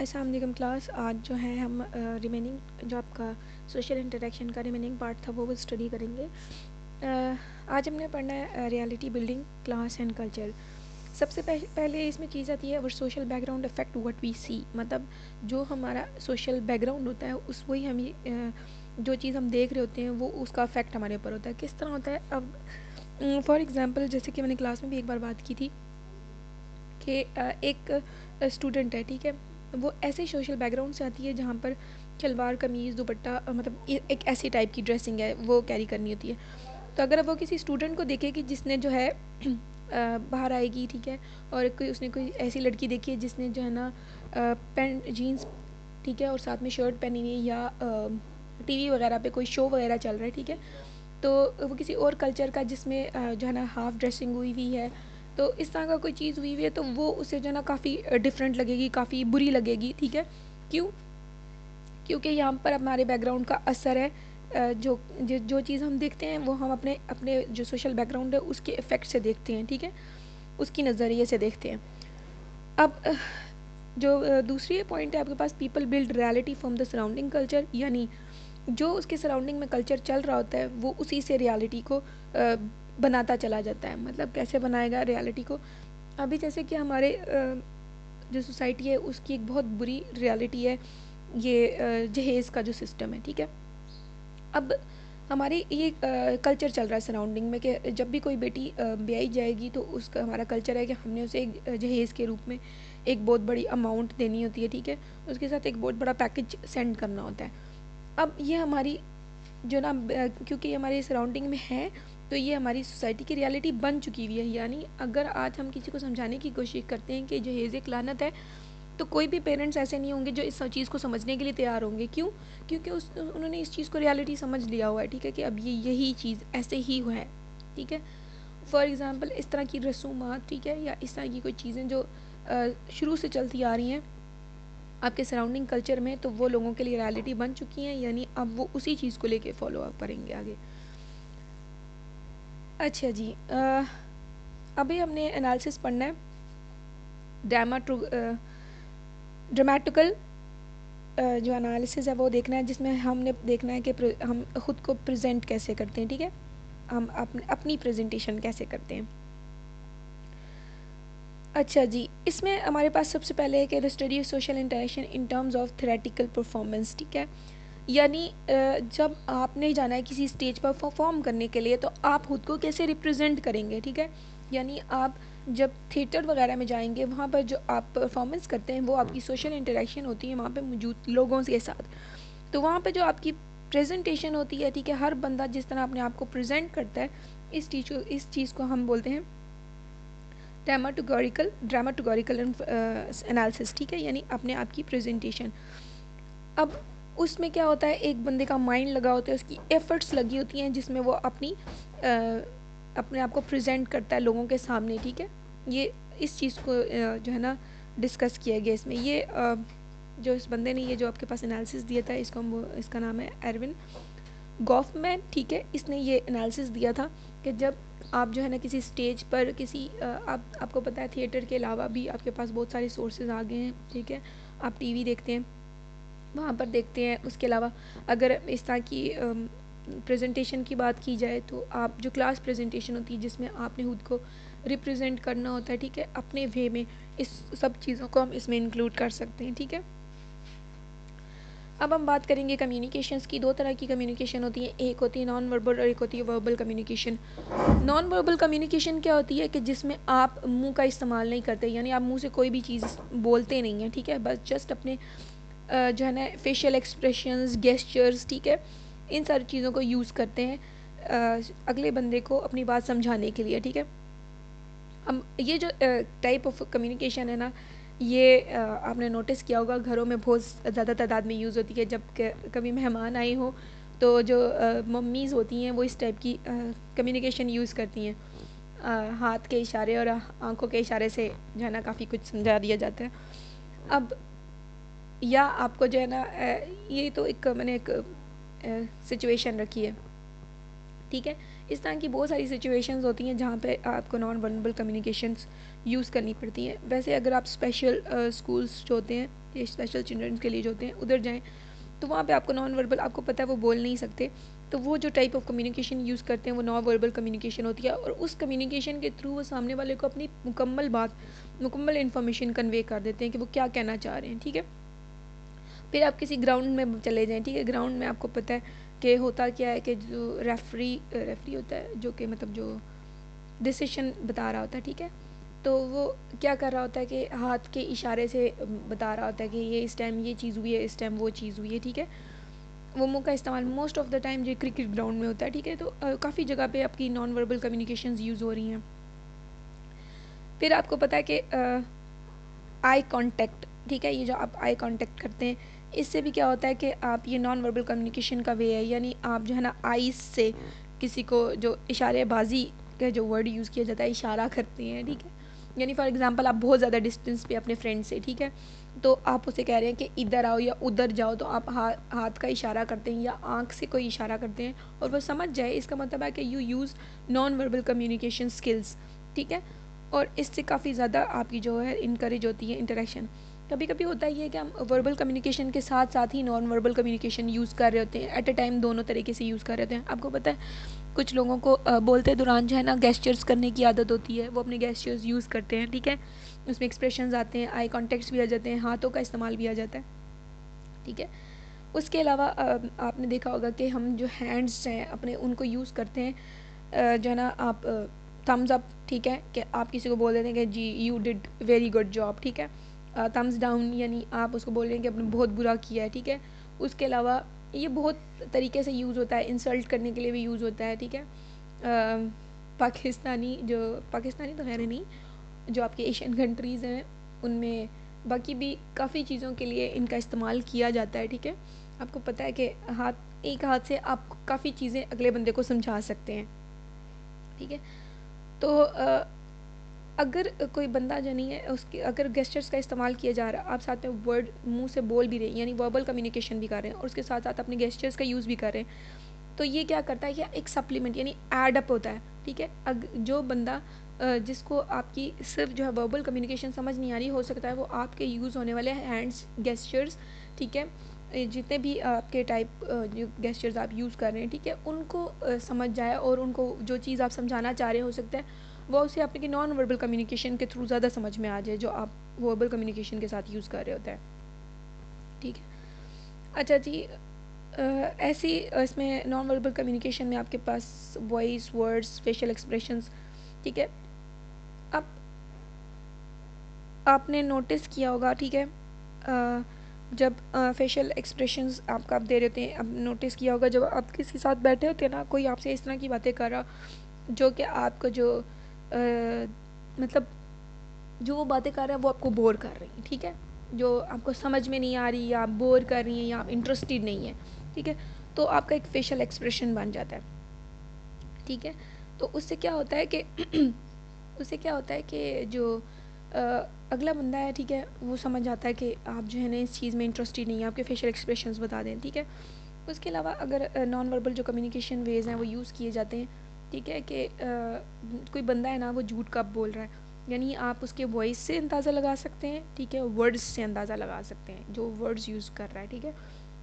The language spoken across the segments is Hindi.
अस्सलाम वालेकुम क्लास। आज जो है हम रिमेनिंग जो आपका सोशल इंटरेक्शन का रिमेनिंग पार्ट था वो स्टडी करेंगे। आज हमने पढ़ना है reality building class and culture. सबसे पहले इसमें चीज़ आती है our social background affect what we see, मतलब जो हमारा सोशल बैकग्राउंड होता है उस वही हम जो चीज़ हम देख रहे होते हैं वो उसका अफेक्ट हमारे ऊपर होता है। किस तरह होता है? अब फॉर एग्ज़ाम्पल जैसे कि मैंने क्लास में भी एक बार बात की थी कि एक स्टूडेंट है, ठीक है, वो ऐसे सोशल बैकग्राउंड से आती है जहाँ पर शलवार कमीज़ दुपट्टा मतलब एक ऐसी टाइप की ड्रेसिंग है वो कैरी करनी होती है। तो अगर वो किसी स्टूडेंट को देखे कि जिसने जो है बाहर आएगी, ठीक है, और उसने कोई ऐसी लड़की देखी है जिसने जो है ना पैंट जीन्स, ठीक है, और साथ में शर्ट पहनी हुई है, या टीवी वगैरह पे कोई शो वगैरह चल रहा है, ठीक है, तो वो किसी और कल्चर का जिसमें जो है ना हाफ ड्रेसिंग हुई हुई है, तो इस तरह का कोई चीज़ हुई हुई है तो वो उसे जो है ना काफ़ी डिफरेंट लगेगी, काफ़ी बुरी लगेगी, ठीक है। क्यों? क्योंकि यहाँ पर हमारे बैकग्राउंड का असर है। जो चीज़ हम देखते हैं वो हम अपने अपने जो सोशल बैकग्राउंड है उसके इफ़ेक्ट से देखते हैं, ठीक है, उसकी नज़रिए से देखते हैं। अब जो दूसरी पॉइंट है आपके पास, people build reality from the surrounding culture, यानी जो उसके सराउंडिंग में कल्चर चल रहा होता है वो उसी से रियलिटी को बनाता चला जाता है। मतलब कैसे बनाएगा रियलिटी को? अभी जैसे कि हमारे जो सोसाइटी है उसकी एक बहुत बुरी रियलिटी है ये जहेज़ का जो सिस्टम है, ठीक है। अब हमारे ये कल्चर चल रहा है सराउंडिंग में कि जब भी कोई बेटी ब्याई जाएगी तो उसका हमारा कल्चर है कि हमने उसे एक जहेज़ के रूप में एक बहुत बड़ी अमाउंट देनी होती है, ठीक है, उसके साथ एक बहुत बड़ा पैकेज सेंड करना होता है। अब ये हमारी जो ना क्योंकि ये हमारे सराउंडिंग में है तो ये हमारी सोसाइटी की रियलिटी बन चुकी हुई है। यानी अगर आज हम किसी को समझाने की कोशिश करते हैं कि जहेज़ एक लानत है, तो कोई भी पेरेंट्स ऐसे नहीं होंगे जो इस चीज़ को समझने के लिए तैयार होंगे। क्यों? क्योंकि उन्होंने इस चीज़ को रियलिटी समझ लिया हुआ है, ठीक है, कि अब ये यही चीज़ ऐसे ही हुआ है, ठीक है। फॉर एग्ज़ाम्पल इस तरह की रसूमात, ठीक है, या इस तरह की कोई चीज़ें जो शुरू से चलती आ रही हैं आपके सराउंडिंग कल्चर में, तो वो लोगों के लिए रियलिटी बन चुकी हैं, यानी अब वो उसी चीज़ को लेके फॉलो अप करेंगे आगे। अच्छा जी, अभी हमने एनालिसिस पढ़ना है ड्रामेटिकल जो एनालिसिस है वो देखना है, जिसमें हमने देखना है कि हम खुद को प्रेजेंट कैसे करते हैं, ठीक है, हम अपनी प्रेजेंटेशन कैसे करते हैं। अच्छा जी, इसमें हमारे पास सबसे पहले है कि the study of social interaction in terms of theoretical performance, ठीक है, यानी जब आपने जाना है किसी स्टेज पर परफॉर्म करने के लिए तो आप खुद को कैसे रिप्रेजेंट करेंगे, ठीक है, यानी आप जब थिएटर वगैरह में जाएंगे वहाँ पर जो आप परफॉर्मेंस करते हैं वो आपकी सोशल इंटरेक्शन होती है वहाँ पे मौजूद लोगों के साथ। तो वहाँ पे जो आपकी प्रेजेंटेशन होती है, ठीक है, हर बंदा जिस तरह अपने आप को प्रेजेंट करता है, इस चीज़ को हम बोलते हैं ड्रामाटोगोरिकल एनालिसिस, ठीक है, यानी अपने आप की प्रेजेंटेशन। अब उसमें क्या होता है, एक बंदे का माइंड लगा होता है, उसकी एफर्ट्स लगी होती हैं जिसमें वो अपने आप को प्रेजेंट करता है लोगों के सामने, ठीक है। ये इस चीज़ को जो है ना डिस्कस किया गया इसमें। ये जो इस बंदे ने ये जो आपके पास एनालिसिस दिया था इसका नाम है एरविन गॉफमैन, ठीक है, इसने ये एनालिसिस दिया था कि जब आप जो है ना किसी स्टेज पर किसी आपको पता है थिएटर के अलावा भी आपके पास बहुत सारे सोर्सेज आ गए हैं, ठीक है, आप टीवी देखते हैं, वहाँ पर देखते हैं। उसके अलावा अगर इस तरह की प्रेजेंटेशन की बात की जाए तो आप जो क्लास प्रेजेंटेशन होती है जिसमें आपने खुद को रिप्रेजेंट करना होता है, ठीक है, अपने वे में, इस सब चीज़ों को हम इसमें इंक्लूड कर सकते हैं, ठीक है। अब हम बात करेंगे कम्युनिकेशंस की। दो तरह की कम्युनिकेशन होती है, एक होती है नॉन वर्बल और एक होती है verbal communication. Non verbal communication क्या होती है कि जिसमें आप मुंह का इस्तेमाल नहीं करते, यानी आप मुंह से कोई भी चीज़ बोलते नहीं हैं, ठीक है, बस जस्ट अपने जो है ना फेशियल एक्सप्रेशंस, गेस्चर्स, ठीक है, इन सारी चीज़ों को यूज़ करते हैं अगले बंदे को अपनी बात समझाने के लिए, ठीक है। हम ये जो टाइप ऑफ कम्युनिकेशन है ना, ये आपने नोटिस किया होगा घरों में बहुत ज़्यादा तादाद में यूज़ होती है। जब कभी मेहमान आए हो तो जो मम्मीज़ होती हैं वो इस टाइप की कम्युनिकेशन यूज़ करती हैं, हाथ के इशारे और आंखों के इशारे से जो है ना काफ़ी कुछ समझा दिया जाता है। अब या आपको जो है ना ये तो एक मैंने एक सिचुएशन रखी है, ठीक है, इस तरह की बहुत सारी सिचुएशंस होती हैं जहाँ पे आपको नॉन वर्बल कम्युनिकेशंस यूज़ करनी पड़ती हैं। वैसे अगर आप स्पेशल स्कूल्स जो होते हैं, ये स्पेशल चिल्ड्रन के लिए जो होते हैं, उधर जाएँ तो वहाँ पे आपको नॉन वर्बल, आपको पता है वो बोल नहीं सकते, तो वो जो टाइप ऑफ कम्युनिकेशन यूज़ करते हैं वो नॉन वर्बल कम्युनिकेशन होती है, और उस कम्युनिकेशन के थ्रू वो सामने वाले को अपनी मुकम्मल इन्फॉर्मेशन कन्वे कर देते हैं कि वो क्या कहना चाह रहे हैं। ठीक है, फिर आप किसी ग्राउंड में चले जाएँ। ठीक है, ग्राउंड में आपको पता है कि होता क्या है कि जो रेफरी होता है, जो कि मतलब जो डिसीजन बता रहा होता है, ठीक है, तो वो क्या कर रहा होता है कि हाथ के इशारे से बता रहा होता है कि ये इस टाइम ये चीज़ हुई है, इस टाइम वो चीज़ हुई है। ठीक है, वो मुंह का इस्तेमाल मोस्ट ऑफ द टाइम जो क्रिकेट ग्राउंड में होता है। ठीक है, तो काफ़ी जगह पे आपकी नॉन वर्बल कम्युनिकेशंस यूज़ हो रही हैं। फिर आपको पता है कि आई कांटेक्ट, ठीक है, ये जो आप आई कांटेक्ट करते हैं, इससे भी क्या होता है कि आप, ये नॉन वर्बल कम्युनिकेशन का वे है, यानी आप जो है ना आईज से किसी को, जो इशारेबाजी का जो वर्ड यूज़ किया जाता है, इशारा करते हैं। ठीक है, यानी फॉर एग्जांपल आप बहुत ज़्यादा डिस्टेंस पे अपने फ्रेंड से, ठीक है, तो आप उसे कह रहे हैं कि इधर आओ या उधर जाओ, तो आप हाथ का इशारा करते हैं या आँख से कोई इशारा करते हैं और वो समझ जाए, इसका मतलब है कि you use non verbal communication skills. ठीक है, और इससे काफ़ी ज़्यादा आपकी जो है इनकरेज होती है इंटरेक्शन। कभी कभी होता ही है कि हम वर्बल कम्युनिकेशन के साथ साथ ही नॉन वर्बल कम्युनिकेशन यूज़ कर रहे होते हैं, एट अ टाइम दोनों तरीके से यूज़ कर रहे होते हैं। आपको पता है कुछ लोगों को बोलते दौरान जो है ना गेस्चर्स करने की आदत होती है, वो अपने गेस्चर्स यूज़ करते हैं। ठीक है, उसमें एक्सप्रेशंस आते हैं, आई कॉन्टेक्ट्स भी आ जाते हैं, हाथों का इस्तेमाल भी आ जाता है। ठीक है, उसके अलावा आपने देखा होगा कि हम जो हैंड्स हैं अपने, उनको यूज़ करते हैं, जो है ना आप थम्स अप, ठीक है, कि आप किसी को बोल देते हैं कि जी you did very good job. ठीक है, थम्स डाउन यानी आप उसको बोल रहे हैं कि आपने बहुत बुरा किया है। ठीक है, उसके अलावा ये बहुत तरीके से यूज़ होता है, इंसल्ट करने के लिए भी यूज़ होता है। ठीक है, पाकिस्तानी तो खैर नहीं, जो आपके एशियन कंट्रीज़ हैं उनमें बाकी भी काफ़ी चीज़ों के लिए इनका इस्तेमाल किया जाता है। ठीक है, आपको पता है कि एक हाथ से आप काफ़ी चीज़ें अगले बंदे को समझा सकते हैं। ठीक है, तो अगर कोई बंदा जो नहीं है उसके, अगर गेस्चर्स का इस्तेमाल किया जा रहा है, आप साथ में वर्ड मुंह से बोल भी रहे हैं, यानी वर्बल कम्युनिकेशन भी कर रहे हैं और उसके साथ साथ अपने गेस्चर्स का यूज़ भी कर रहे हैं, तो ये क्या करता है, कि एक सप्लीमेंट यानी एड अप होता है। ठीक है, जो बंदा जिसको आपकी सिर्फ जो है वर्बल कम्युनिकेशन समझ नहीं आ रही, हो सकता है वो आपके यूज़ होने वाले हैंड्स गेस्चर्स, ठीक है, जितने भी आपके टाइप जो गेस्चर्स आप यूज़ कर रहे हैं, ठीक है, उनको समझ जाए और उनको जो चीज़ आप समझाना चाह रहे हो सकता है वो उसे आपके नॉन वर्बल कम्युनिकेशन के थ्रू ज़्यादा समझ में आ जाए, जो आप वर्बल कम्युनिकेशन के साथ यूज़ कर रहे होते हैं। ठीक है, अच्छा जी, ऐसी इसमें नॉन वर्बल कम्युनिकेशन में आपके पास वॉइस, वर्ड्स, फेशियल एक्सप्रेशंस, ठीक है, अब आपने नोटिस किया होगा, ठीक है, जब फेशियल एक्सप्रेशंस आप दे रहे होते हैं, अब नोटिस किया होगा जब आप किसी के साथ बैठे होते हैं ना, कोई आपसे इस तरह की बातें कर रहा जो कि आपको जो मतलब जो वो बातें कर रहा है वो आपको बोर कर रही हैं। ठीक है, जो आपको समझ में नहीं आ रही, या आप बोर कर रही हैं, या आप इंटरेस्टेड नहीं है, ठीक है, तो आपका एक फेशियल एक्सप्रेशन बन जाता है। ठीक है, तो उससे क्या होता है कि उससे क्या होता है कि जो अगला बंदा है, ठीक है, वो समझ आता है कि आप जो है ना इस चीज़ में इंटरेस्टेड नहीं है, आपके फेशियल एक्सप्रेशंस बता दें। ठीक है, उसके अलावा अगर नॉन वर्बल जो कम्युनिकेशन वेज हैं वो यूज़ किए जाते हैं, ठीक है, कि कोई बंदा है ना वो झूठ कब बोल रहा है, यानी आप उसके वॉइस से अंदाज़ा लगा सकते हैं, ठीक है, वर्ड्स से अंदाज़ा लगा सकते हैं, जो वर्ड्स यूज़ कर रहा है। ठीक है,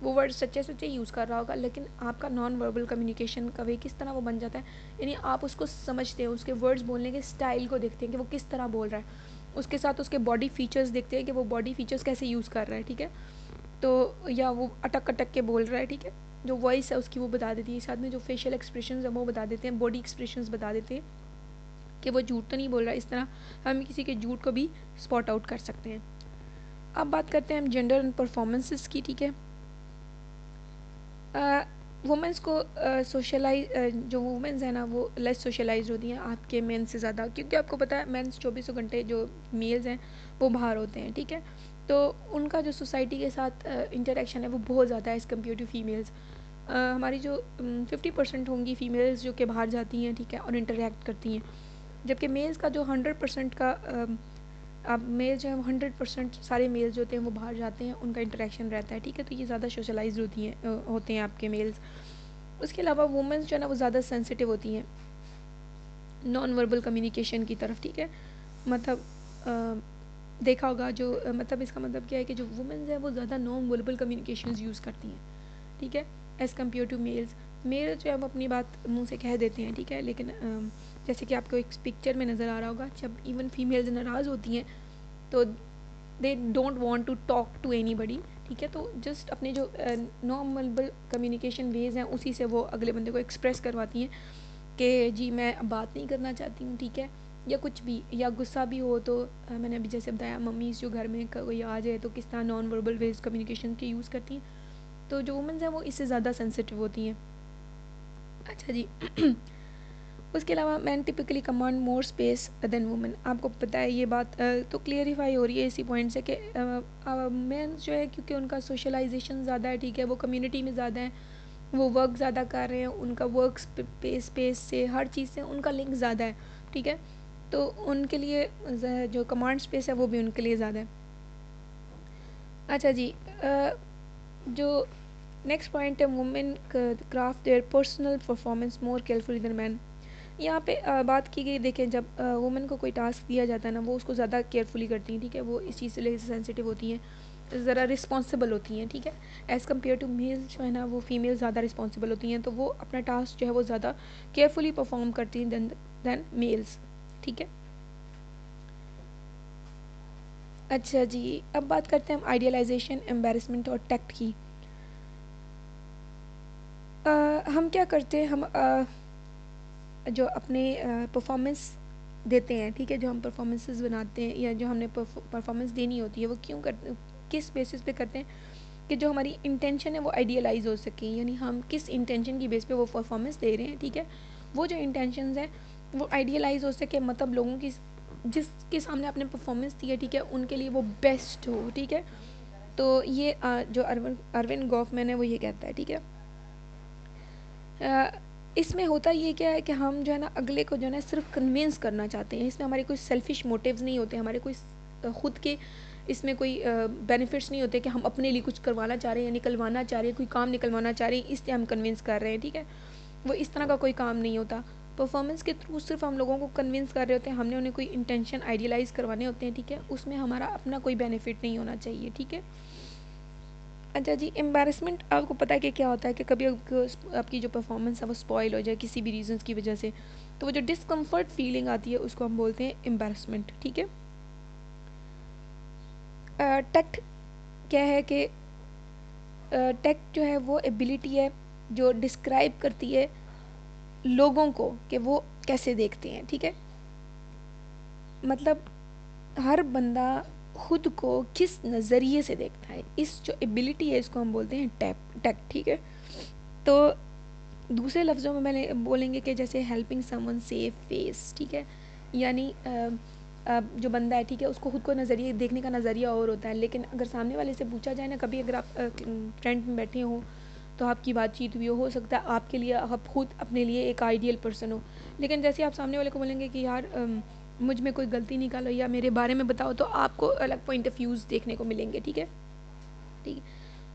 वो वर्ड सच्चे सच्चे यूज़ कर रहा होगा, लेकिन आपका नॉन वर्बल कम्युनिकेशन का वे किस तरह वो बन जाता है, यानी आप उसको समझते हैं, उसके वर्ड्स बोलने के स्टाइल को देखते हैं कि वो किस तरह बोल रहा है, उसके साथ उसके बॉडी फीचर्स देखते हैं कि वो बॉडी फीचर्स कैसे यूज़ कर रहा है। ठीक है, तो या वो अटक अटक के बोल रहा है, ठीक है, जो वॉइस है उसकी वो बता देती है, साथ में जो फेशियल एक्सप्रेशंस है वो बता देते हैं, बॉडी एक्सप्रेशंस बता देते हैं कि वो झूठ तो नहीं बोल रहा है। इस तरह हम किसी के झूठ को भी स्पॉट आउट कर सकते हैं। अब बात करते हैं हम जेंडर एंड परफॉर्मेंसेस की। ठीक है, वुमेंस को जो वुमेंस हैं ना वो लेस सोशलाइज होती हैं आपके मेन से ज़्यादा, क्योंकि आपको पता है मेंस 24 घंटे जो मेल्स हैं वो बाहर होते हैं। ठीक है, तो उनका जो सोसाइटी के साथ इंटरेक्शन है वो बहुत ज़्यादा है एज़ कम्पेयर टू फीमेल्स। हमारी जो 50% होंगी फीमेल्स जो कि बाहर जाती हैं, ठीक है, और इंटरेक्ट करती हैं, जबकि मेल्स का जो 100% का अब मेल जो है वो 100% सारे मेल्स जो होते हैं वो बाहर जाते हैं, उनका इंटरेक्शन रहता है। ठीक है, तो ये ज़्यादा सोशलाइज होती हैं होते हैं आपके मेल्स। उसके अलावा वुमेंस जो है ना वो ज़्यादा सेंसिटिव होती हैं, नॉन वर्बल कम्युनिकेशन की तरफ, ठीक है। मतलब देखा होगा जो मतलब इसका मतलब क्या है कि जो वुमेन्स हैं वो ज़्यादा नॉन वर्बल कम्युनिकेशन यूज़ करती हैं, ठीक है, as compare to males. Male जो है वो अपनी बात मुंह से कह देते हैं, ठीक है, लेकिन जैसे कि आपको एक पिक्चर में नज़र आ रहा होगा, जब इवन फीमेल्स नाराज़ होती हैं तो they don't want to talk to anybody, ठीक है। तो जस्ट अपने जो नॉन वर्बल कम्युनिकेशन वेज हैं उसी से वो अगले बंदे को एक्सप्रेस करवाती हैं कि जी मैं अब बात नहीं करना चाहती हूँ, ठीक है, या कुछ भी, या गुस्सा भी हो तो मैंने अभी जैसे बताया मम्मी जो घर में कोई आ जाए तो किस तरह नॉन वर्बल वेज कम्युनिकेशन के यूज़ करती हैं, तो जो वुमेंस हैं वो इससे ज़्यादा सेंसिटिव होती हैं। अच्छा जी उसके अलावा men typically command more space than women, आपको पता है ये बात तो क्लियरिफाई हो रही है इसी पॉइंट से कि मैन जो है क्योंकि उनका सोशलाइजेशन ज़्यादा है, ठीक है, वो कम्युनिटी में ज़्यादा है, वो वर्क ज़्यादा कर रहे हैं, उनका वर्क स्पेस से हर चीज़ से उनका लिंक ज़्यादा है, ठीक है, तो उनके लिए जो कमांड स्पेस है वो भी उनके लिए ज़्यादा है। अच्छा जी जो नेक्स्ट पॉइंट है women craft their personal performance more carefully than men. यहाँ पे बात की गई, देखें जब वुमेन को कोई टास्क दिया जाता है ना वो उसको ज़्यादा केयरफुली करती हैं, ठीक है, वो इस चीज़ से लेकर सेंसिटिव होती हैं, ज़रा रिस्पॉन्सिबल होती हैं, ठीक है, एज़ कम्पेयर टू मेल जो है ना वो फीमेल ज़्यादा रिस्पॉन्सिबल होती हैं, तो वो अपना टास्क जो है वो ज़्यादा केयरफुली परफॉर्म करती हैं दैन मेल्स, ठीक है। अच्छा जी अब बात करते हैं हम आइडियलाइजेशन, एम्बेरसमेंट और टैक्ट की। हम क्या करते हैं, हम जो अपने परफॉर्मेंस देते हैं, ठीक है, जो हम परफॉर्मेंसेस बनाते हैं या जो हमने परफॉर्मेंस देनी होती है वो क्यों करते, किस बेसिस पे करते हैं कि जो हमारी इंटेंशन है वो आइडियलाइज हो सके, यानी हम किस इंटेंशन की बेस पे वो परफॉर्मेंस दे रहे हैं, ठीक है, वो जो इंटेंशंस हैं वो आइडियलाइज हो सके, मतलब लोगों की जिसके सामने आपने परफॉर्मेंस दी है, ठीक है, उनके लिए वो बेस्ट हो, ठीक है। तो ये जो अरविंद गॉफमैन है वो ये कहता है, ठीक है। इसमें होता ये क्या है कि हम जो है ना अगले को जो है ना सिर्फ कन्विंस करना चाहते हैं, इसमें हमारे कोई सेल्फिश मोटिव्स नहीं होते, हमारे कोई खुद के इसमें कोई बेनिफिट्स नहीं होते कि हम अपने लिए कुछ करवाना चाह रहे हैं या निकलवाना चाह रहे हैं, कोई काम निकलवाना चाह रहे हैं इसलिए हम कन्विंस कर रहे हैं, ठीक है, वो इस तरह का कोई काम नहीं होता। परफॉर्मेंस के थ्रू सिर्फ हम लोगों को कन्विंस कर रहे होते हैं, हमने उन्हें कोई इंटेंशन आइडियलाइज़ करवाने होते हैं, ठीक है, उसमें हमारा अपना कोई बेनिफिट नहीं होना चाहिए, ठीक है। अच्छा जी एम्बैरेसमेंट आपको पता है कि क्या होता है कि कभी आपकी जो परफॉर्मेंस है वो स्पॉइल हो जाए किसी भी रीजंस की वजह से, तो वो जो डिस्कम्फर्ट फीलिंग आती है उसको हम बोलते हैं एम्बैरेसमेंट, ठीक है। टैक्ट क्या है कि टैक्ट जो है वो एबिलिटी है जो डिस्क्राइब करती है लोगों को कि वो कैसे देखते हैं, ठीक है, मतलब हर बंदा खुद को किस नज़रिए से देखता है, इस जो एबिलिटी है इसको हम बोलते हैं टैक्ट, ठीक है। तो दूसरे लफ्ज़ों में मैंने बोलेंगे कि जैसे हेल्पिंग समवन सेव फेस, ठीक है, यानी जो बंदा है, ठीक है, उसको खुद को नज़रिए देखने का नज़रिया और होता है, लेकिन अगर सामने वाले से पूछा जाए ना, कभी अगर आप फ्रेंड में बैठे हो तो आपकी बातचीत हुई हो सकता है आपके लिए आप खुद अपने लिए एक आइडियल पर्सन हो, लेकिन जैसे आप सामने वाले को बोलेंगे कि यार मुझ में कोई गलती निकालो या मेरे बारे में बताओ, तो आपको अलग पॉइंट ऑफ व्यूज़ देखने को मिलेंगे, ठीक है, ठीक है।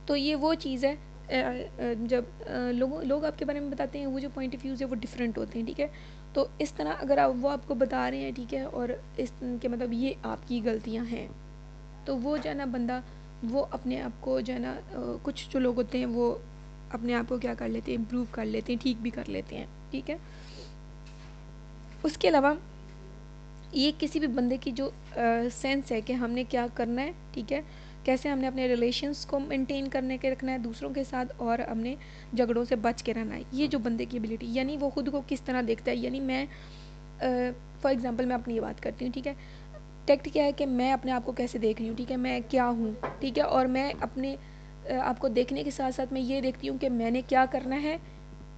तो ये वो चीज़ है जब लोग आपके बारे में बताते हैं वो जो पॉइंट ऑफ व्यूज़ है वो डिफरेंट होते हैं, ठीक है। तो इस तरह अगर आप वो आपको बता रहे हैं, ठीक है, और इस के मतलब ये आपकी गलतियां हैं, तो वो जो है ना बंदा वो अपने आप को जो है ना कुछ जो लोग होते हैं वो अपने आप को क्या कर लेते हैं, इम्प्रूव कर लेते हैं, ठीक भी कर लेते हैं, ठीक है। उसके अलावा ये किसी भी बंदे की जो सेंस है कि हमने क्या करना है, ठीक है, कैसे हमने अपने रिलेशंस को मेंटेन करने के रखना है दूसरों के साथ, और हमने झगड़ों से बच के रहना है, ये जो बंदे की एबिलिटी, यानी वो खुद को किस तरह देखता है, यानी मैं फॉर एग्जांपल मैं अपनी ये बात करती हूँ, ठीक है, टैक्ट क्या है कि मैं अपने आप को कैसे देख रही हूँ, ठीक है, मैं क्या हूँ, ठीक है, और मैं अपने आपको देखने के साथ साथ मैं ये देखती हूँ कि मैंने क्या करना है,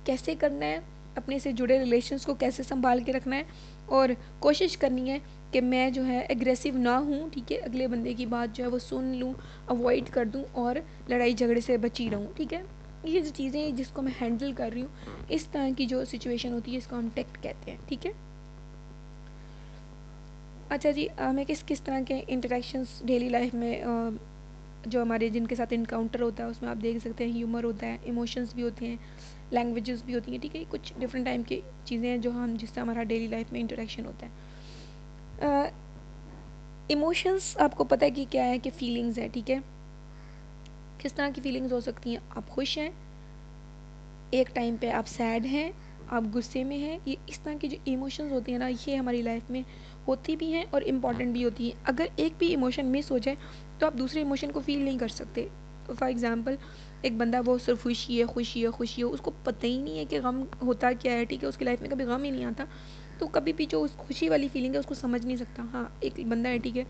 कैसे करना है, अपने से जुड़े रिलेशंस को कैसे संभाल के रखना है, और कोशिश करनी है कि मैं जो है एग्रेसिव ना हूँ, ठीक है, अगले बंदे की बात जो है वो सुन लूँ, अवॉइड कर दूँ और लड़ाई झगड़े से बची रहूँ, ठीक है। ये जो चीज़ें हैं जिसको मैं हैंडल कर रही हूँ, इस तरह की जो सिचुएशन होती है इसको हम टैक्ट कहते हैं, ठीक है। अच्छा जी हमें किस किस तरह के इंटरेक्शंस डेली लाइफ में जो हमारे जिनके साथ इनकाउंटर होता है उसमें आप देख सकते हैं ह्यूमर होता है, इमोशंस भी होते हैं, लैंग्वेजेस भी होती हैं, ठीक है। कुछ डिफरेंट टाइम की चीज़ें हैं जो हम जिससे हमारा डेली लाइफ में इंटरेक्शन होता है। इमोशंस आपको पता है कि क्या है, कि फीलिंग्स है, ठीक है। किस तरह की फीलिंग्स हो सकती हैं? आप खुश हैं, एक टाइम पे आप सैड हैं, आप गुस्से में हैं। ये इस तरह की जो इमोशंस होती हैं ना, ये हमारी लाइफ में होती भी हैं और इम्पॉर्टेंट भी होती हैं। अगर एक भी इमोशन मिस हो जाए तो आप दूसरे इमोशन को फील नहीं कर सकते। फॉर एग्जांपल, एक बंदा वो सिर्फ खुशी है खुशी है खुशी है, उसको पता ही नहीं है कि गम होता क्या है, ठीक है। उसकी लाइफ में कभी गम ही नहीं आता, तो कभी भी जो उस खुशी वाली फीलिंग है उसको समझ नहीं सकता। हाँ, एक बंदा है, ठीक है,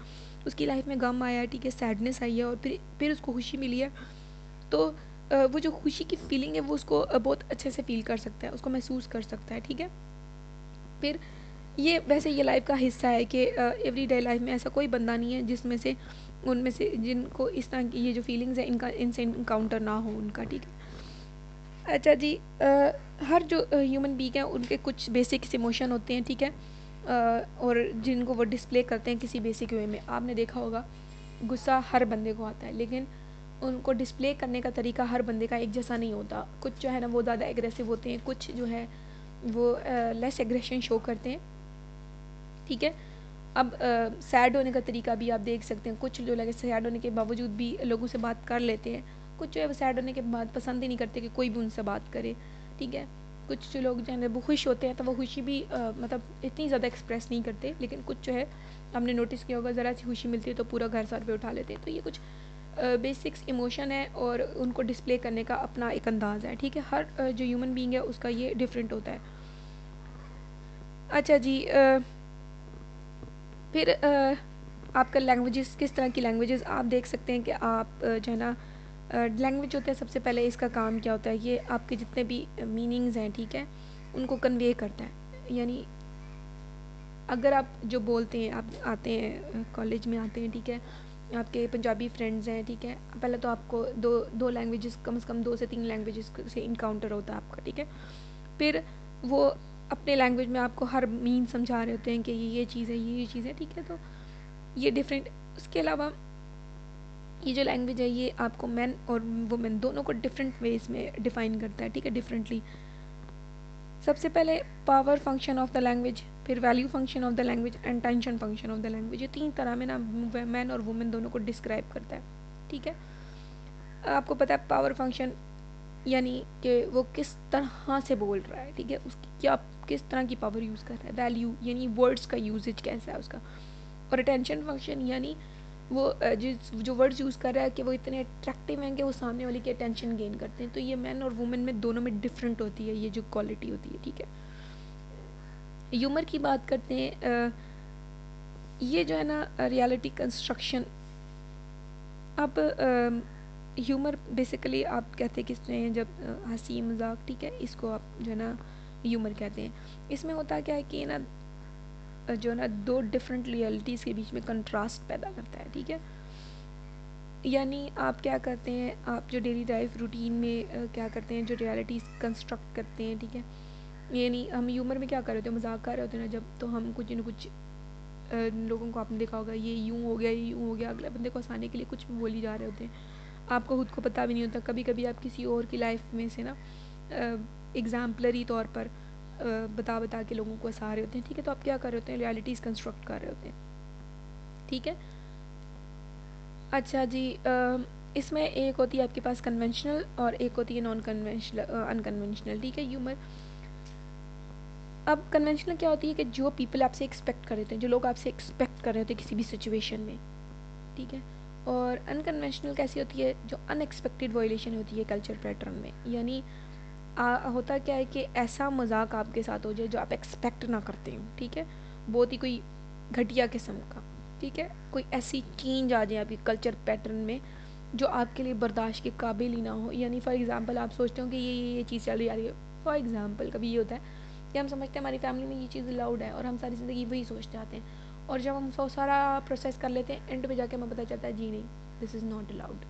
उसकी लाइफ में गम आया है, ठीक है, सैडनेस आई है और फिर उसको खुशी मिली है, तो वो जो खुशी की फीलिंग है वो उसको बहुत अच्छे से फील कर सकता है, उसको महसूस कर सकता है, ठीक है। फिर ये वैसे ये लाइफ का हिस्सा है कि एवरीडे लाइफ में ऐसा कोई बंदा नहीं है जिसमें से उनमें से जिनको इस तरह की ये जो फीलिंग्स है इनका इनसे इनकाउंटर ना हो उनका, ठीक है। अच्छा जी, हर जो ह्यूमन बीइंग है उनके कुछ बेसिक इमोशन होते हैं, ठीक है, और जिनको वो डिस्प्ले करते हैं किसी बेसिक वे में। आपने देखा होगा गुस्सा हर बंदे को आता है, लेकिन उनको डिस्प्ले करने का तरीका हर बंदे का एक जैसा नहीं होता। कुछ जो है ना वो ज़्यादा एग्रेसिव होते हैं, कुछ जो है वो लेस एग्रेशन शो करते हैं, ठीक है। अब सैड होने का तरीका भी आप देख सकते हैं। कुछ जो लगे सैड होने के बावजूद भी लोगों से बात कर लेते हैं, कुछ जो है वो सैड होने के बाद पसंद ही नहीं करते कि कोई भी उनसे बात करे, ठीक है। कुछ जो लोग जो है वो खुश होते हैं तो वो खुशी भी मतलब इतनी ज़्यादा एक्सप्रेस नहीं करते, लेकिन कुछ जो है हमने नोटिस किया होगा ज़रा सी खुशी मिलती है तो पूरा घर सर पे उठा लेते हैं। तो ये कुछ बेसिक्स इमोशन है और उनको डिस्प्ले करने का अपना एक अंदाज़ है, ठीक है। हर जो ह्यूमन बीइंग है उसका ये डिफरेंट होता है। अच्छा जी, फिर आपका लैंग्वेजेस, किस तरह की लैंग्वेजेस आप देख सकते हैं कि आप जो है ना लैंग्वेज होता है, सबसे पहले इसका काम क्या होता है, ये आपके जितने भी मीनिंग्स हैं, ठीक है, उनको कन्वे करता है। यानी अगर आप जो बोलते हैं, आप आते हैं कॉलेज में आते हैं, ठीक है, आपके पंजाबी फ्रेंड्स हैं, ठीक है, पहले तो आपको दो दो लैंग्वेजेस, कम से कम 2 से 3 लैंग्वेजेस से इनकाउंटर होता है आपका, ठीक है। फिर वो अपने लैंग्वेज में आपको हर मीन समझा रहे होते हैं कि ये चीज़ है, ये चीज़ है, ठीक है। तो ये डिफरेंट, उसके अलावा ये जो लैंग्वेज है ये आपको मैन और वुमेन दोनों को डिफरेंट वेज में डिफाइन करता है, ठीक है, डिफरेंटली। सबसे पहले power function of the language, फिर value function of the language and tension function of the language. ये 3 तरह में ना मैन और वुमेन दोनों को डिस्क्राइब करता है, ठीक है। आपको पता है पावर फंक्शन यानी कि वो किस तरह से बोल रहा है, ठीक है, उसकी क्या किस तरह की पावर यूज़ कर रहा है। वैल्यू यानी वर्ड्स का यूजेज कैसा है उसका। और अटेंशन फंक्शन यानी वो जिस जो वर्ड्स यूज़ कर रहा है कि वो इतने अट्रैक्टिव हैं कि वो सामने वाले की अटेंशन गेन करते हैं। तो ये मैन और वुमेन में दोनों में डिफरेंट होती है ये जो क्वालिटी होती है, ठीक है। ह्यूमर की बात करते हैं, ये जो है ना रियलिटी कंस्ट्रक्शन। अब ह्यूमर बेसिकली आप कहते किसने, जब हंसी मजाक, ठीक है, इसको आप जो है ना ह्यूमर कहते हैं। इसमें होता क्या है कि ना जो है ना दो डिफरेंट रियलिटीज़ के बीच में कंट्रास्ट पैदा करता है, ठीक है। यानी आप क्या करते हैं, आप जो डेली लाइफ रूटीन में क्या करते हैं, जो रियलिटीज़ कंस्ट्रक्ट करते हैं, ठीक है। यानी हम ह्यूमर में क्या कर रहे होते हैं, मजाक कर रहे होते हैं ना जब, तो हम कुछ न कुछ लोगों को आपने देखा होगा ये यूँ हो गया, ये यूँ हो गया, अगले बंदे को हंसाने के लिए कुछ भी बोली जा रहे होते हैं। आपको खुद को पता भी नहीं होता, कभी कभी आप किसी और की लाइफ में से ना एग्जाम्पलरी तौर पर बता बता के लोगों को हंसा रहे होते हैं, ठीक है। तो आप क्या कर रहे होते हैं, रियलिटीज़ कंस्ट्रक्ट कर रहे होते हैं, ठीक है। अच्छा जी, इसमें एक होती है आपके पास कन्वेंशनल और एक होती है नॉन कन्वेंशनल, अनकन्वेंशनल, ठीक है, ह्यूमर। अब कन्वेंशनल क्या होती है कि जो पीपल आपसे एक्सपेक्ट कर रहे थे, जो लोग आपसे एक्सपेक्ट कर रहे होते हैं किसी भी सिचुएशन में, ठीक है। और अनकन्वेंशनल कैसी होती है, जो अनएक्सपेक्टेड वायलेशन होती है कल्चर पैटर्न में। यानी होता क्या है कि ऐसा मजाक आपके साथ हो जाए जो आप एक्सपेक्ट ना करते हो, ठीक है, बहुत ही कोई घटिया किस्म का, ठीक है, कोई ऐसी चेंज आ जाए आपके कल्चर पैटर्न में जो आपके लिए बर्दाश्त के काबिल ही ना हो। यानी फॉर एग्जांपल आप सोचते हो कि ये चीज़ चल रही आ रही है। फॉर एग्जांपल कभी ये होता है कि हम समझते हैं हमारी फैमिली में ये चीज़ अलाउड है और हम सारी ज़िंदगी वही सोचते आते हैं, और जब हम सारा प्रोसेस कर लेते हैं एंड पे जाके हमें पता चलता है जी नहीं, दिस इज़ नॉट अलाउड,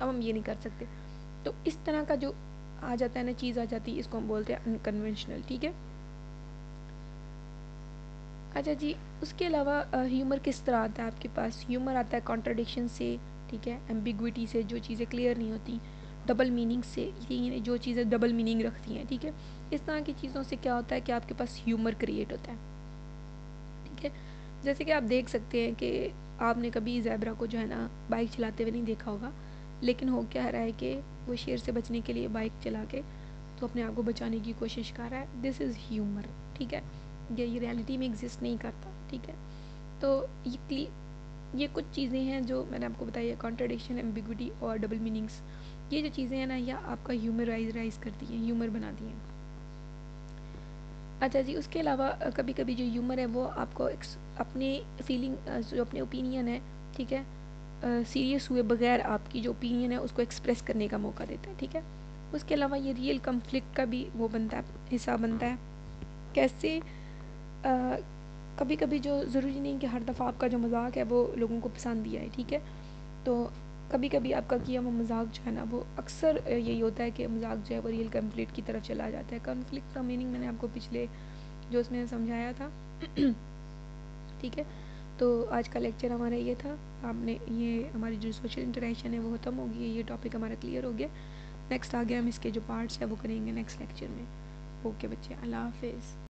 अब हम ये नहीं कर सकते। तो इस तरह का जो आ जाता है ना, चीज़ आ जाती है, इसको हम बोलते हैं अनकन्वेंशनल, ठीक है। अच्छा जी, उसके अलावा ह्यूमर किस तरह आता है आपके पास, ह्यूमर आता है कॉन्ट्रडिक्शन से, ठीक है, एम्बिग्विटी से जो चीज़ें क्लियर नहीं होती, डबल मीनिंग से, ये जो चीज़ें डबल मीनिंग रखती हैं, ठीक है, इस तरह की चीज़ों से क्या होता है कि आपके पास ह्यूमर क्रिएट होता है, ठीक है। जैसे कि आप देख सकते हैं कि आपने कभी ज़ेब्रा को जो है ना बाइक चलाते हुए नहीं देखा होगा, लेकिन हो क्या रहा है कि वो शेर से बचने के लिए बाइक चला के तो अपने आप को बचाने की कोशिश कर रहा है। दिस इज़ ह्यूमर, ठीक है, ये रियलिटी में एग्जिस्ट नहीं करता, ठीक है। तो ये कुछ चीज़ें हैं जो मैंने आपको बताई है, कॉन्ट्रडिक्शन, एम्बिग्विटी और डबल मीनिंग्स। ये जो चीज़ें हैं ना, यह आपका ह्यूमराइज करती हैं, ह्यूमर बनाती हैं। अच्छा जी, उसके अलावा कभी कभी जो ह्यूमर है वो आपको अपने फीलिंग, जो अपने ओपिनियन है, ठीक है, सीरियस हुए बगैर आपकी जो ओपिनियन है उसको एक्सप्रेस करने का मौका देता है, ठीक है। उसके अलावा ये रियल कन्फ्लिक्ट का भी वो बनता है, हिस्सा बनता है। कैसे कभी कभी जो ज़रूरी नहीं कि हर दफ़ा आपका जो मजाक है वो लोगों को पसंद दिया है, ठीक है। तो कभी कभी आपका किया हुआ मजाक जो है ना वो अक्सर यही होता है कि मजाक जो है वो रियल कन्फ्लिक्ट की तरफ चला जाता है। कन्फ्लिक्ट का मीनिंग मैंने आपको पिछले जो उसमें समझाया था ठीक है। तो आज का लेक्चर हमारा ये था, आपने ये हमारी जो सोशल इंटरेक्शन है वो ख़त्म हो गई है, ये टॉपिक हमारा क्लियर हो गया। नेक्स्ट आगे हम इसके जो पार्ट्स हैं वो करेंगे नेक्स्ट लेक्चर में। ओके बच्चे, अल्लाह हाफिज़।